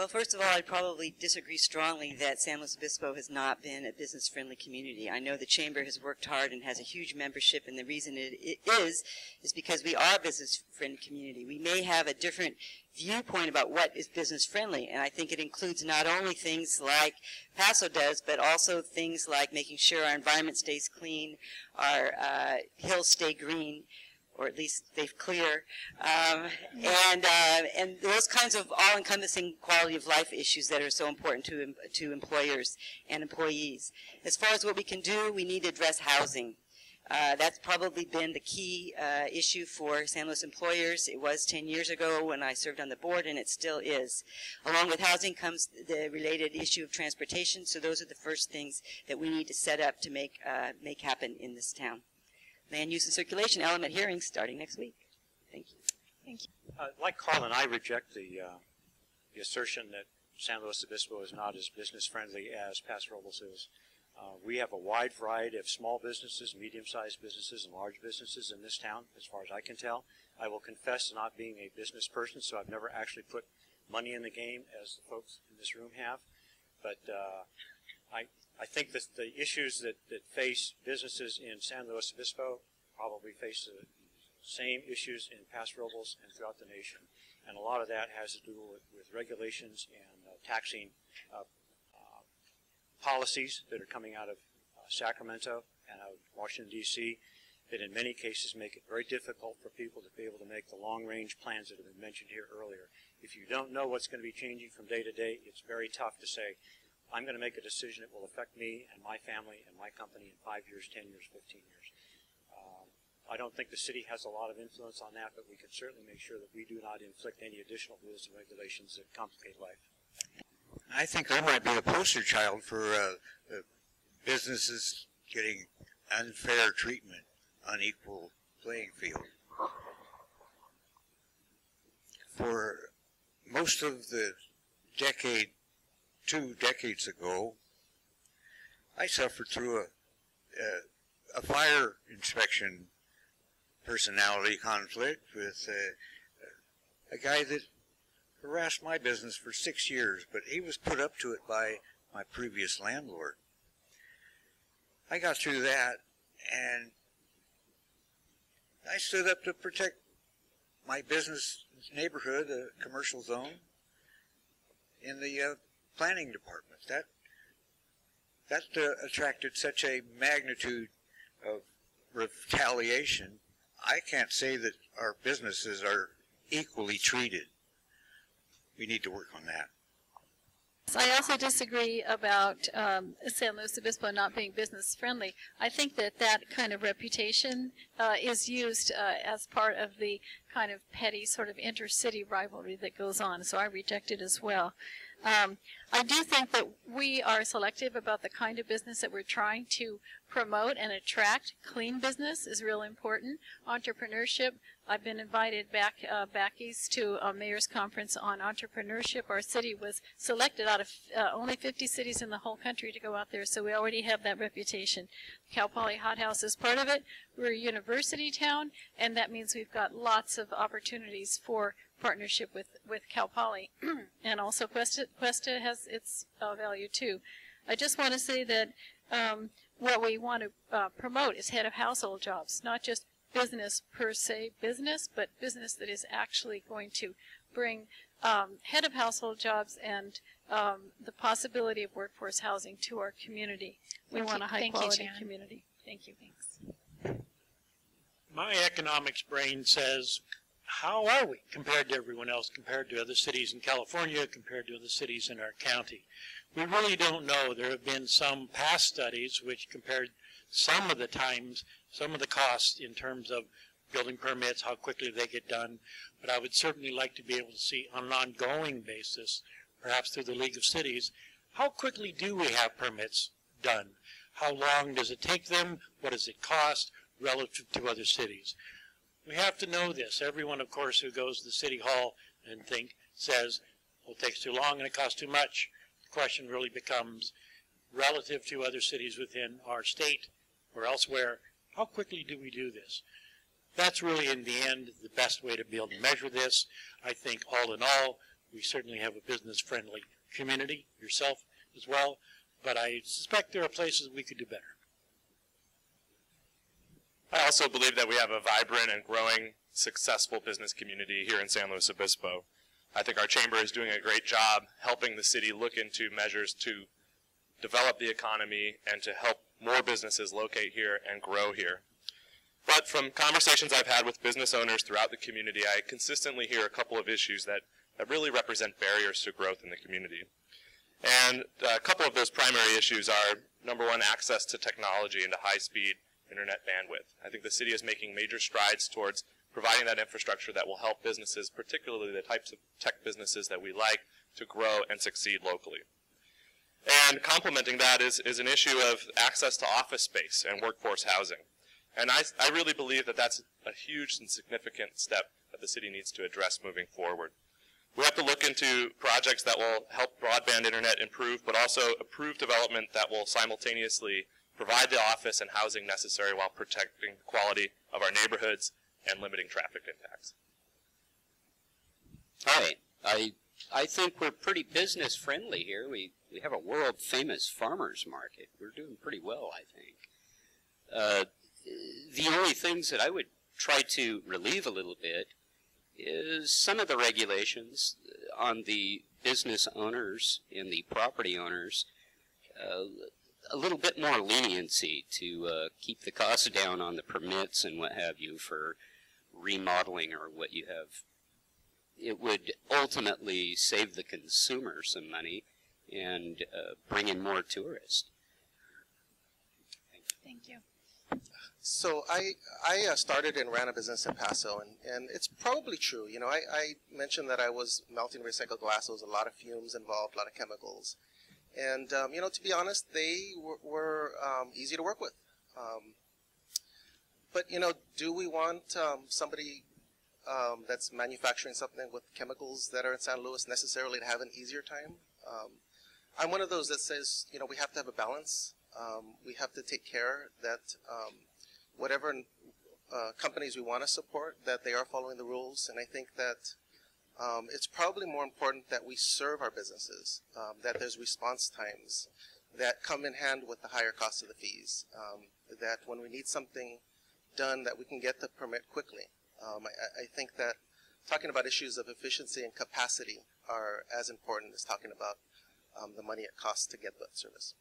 Well, first of all, I'd probably disagree strongly that San Luis Obispo has not been a business-friendly community. I know the Chamber has worked hard and has a huge membership, and the reason it is because we are a business-friendly community. We may have a different viewpoint about what is business-friendly, and I think it includes not only things like Paso does, but also things like making sure our environment stays clean, our hills stay green, or at least stay clear, and those kinds of all-encompassing quality of life issues that are so important to employers and employees. As far as what we can do, we need to address housing. That's probably been the key issue for San Luis employers. It was 10 years ago when I served on the board, and it still is. Along with housing comes the related issue of transportation, so those are the first things that we need to set up to make happen in this town. Land use and circulation element hearings starting next week. Thank you. Thank you. Like Colin, I reject the assertion that San Luis Obispo is not as business friendly as Paso Robles is. We have a wide variety of small businesses, medium-sized businesses, and large businesses in this town, as far as I can tell. I will confess to not being a business person, so I've never actually put money in the game as the folks in this room have. But I think that the issues that face businesses in San Luis Obispo probably face the same issues in Paso Robles and throughout the nation. And a lot of that has to do with regulations and taxing policies that are coming out of Sacramento and out of Washington, D.C., that in many cases make it very difficult for people to be able to make the long-range plans that have been mentioned here earlier. If you don't know what's going to be changing from day to day, it's very tough to say, I'm going to make a decision that will affect me and my family and my company in 5 years, 10 years, 15 years. I don't think the city has a lot of influence on that, but we can certainly make sure that we do not inflict any additional rules and regulations that complicate life. I think I might be a poster child for businesses getting unfair treatment, unequal playing field. For most of the decade, 2 decades ago, I suffered through a fire inspection personality conflict with a guy that harassed my business for 6 years, but he was put up to it by my previous landlord. I got through that, and I stood up to protect my business neighborhood, a commercial zone, in the planning department. That attracted such a magnitude of retaliation. I can't say that our businesses are equally treated. We need to work on that. I also disagree about San Luis Obispo not being business friendly. I think that kind of reputation is used as part of the kind of petty sort of intercity rivalry that goes on, so I reject it as well. I do think that we are selective about the kind of business that we're trying to promote and attract. Clean business is real important. Entrepreneurship. I've been invited back east to a mayor's conference on entrepreneurship. Our city was selected out of only 50 cities in the whole country to go out there, so we already have that reputation. Cal Poly Hot House is part of it. We're a university town, and that means we've got lots of opportunities for partnership with Cal Poly. And also Cuesta has its value too. I just want to say that what we want to promote is head of household jobs, not just business per se business, but business that is actually going to bring head of household jobs and the possibility of workforce housing to our community. We want a high quality community. Thank you. Thanks. My economics brain says, how are we compared to everyone else, compared to other cities in California, compared to other cities in our county? We really don't know. There have been some past studies which compared some of the times, some of the costs in terms of building permits, how quickly they get done. But I would certainly like to be able to see on an ongoing basis, perhaps through the League of Cities, how quickly do we have permits done? How long does it take them? What does it cost relative to other cities? We have to know this. Everyone, of course, who goes to the City Hall and says, well, it takes too long and it costs too much. The question really becomes, relative to other cities within our state or elsewhere, how quickly do we do this? That's really, in the end, the best way to be able to measure this. I think, all in all, We certainly have a business-friendly community, yourself as well, but I suspect there are places we could do better. I also believe that we have a vibrant and growing, successful business community here in San Luis Obispo. I think our chamber is doing a great job helping the city look into measures to develop the economy and to help more businesses locate here and grow here. But from conversations I've had with business owners throughout the community, I consistently hear a couple of issues that really represent barriers to growth in the community. And a couple of those primary issues are, number one, access to technology and to high-speed internet bandwidth. I think the city is making major strides towards providing that infrastructure that will help businesses, particularly the types of tech businesses that we like, to grow and succeed locally. And complementing that is an issue of access to office space and workforce housing. And I really believe that that's a huge and significant step that the city needs to address moving forward. We have to look into projects that will help broadband internet improve, but also approve development that will simultaneously provide the office and housing necessary while protecting the quality of our neighborhoods and limiting traffic impacts. All right. I think we're pretty business friendly here. We have a world famous farmers market. We're doing pretty well, I think. The only things that I would try to relieve a little bit is some of the regulations on the business owners and the property owners, a little bit more leniency to keep the costs down on the permits and what have you for remodeling or what you have. It would ultimately save the consumer some money and bring in more tourists. Thank you. So I started and ran a business in Paso, and it's probably true. You know, I mentioned that I was melting recycled glass. There was a lot of fumes involved, a lot of chemicals. And, you know, to be honest, they were easy to work with. But, you know, do we want somebody that's manufacturing something with chemicals that are in San Luis necessarily to have an easier time? I'm one of those that says, you know, we have to have a balance. We have to take care that whatever companies we want to support, that they are following the rules. And I think that it's probably more important that we serve our businesses, that there's response times that come in hand with the higher cost of the fees, that when we need something done that we can get the permit quickly. I think that talking about issues of efficiency and capacity are as important as talking about the money it costs to get that service.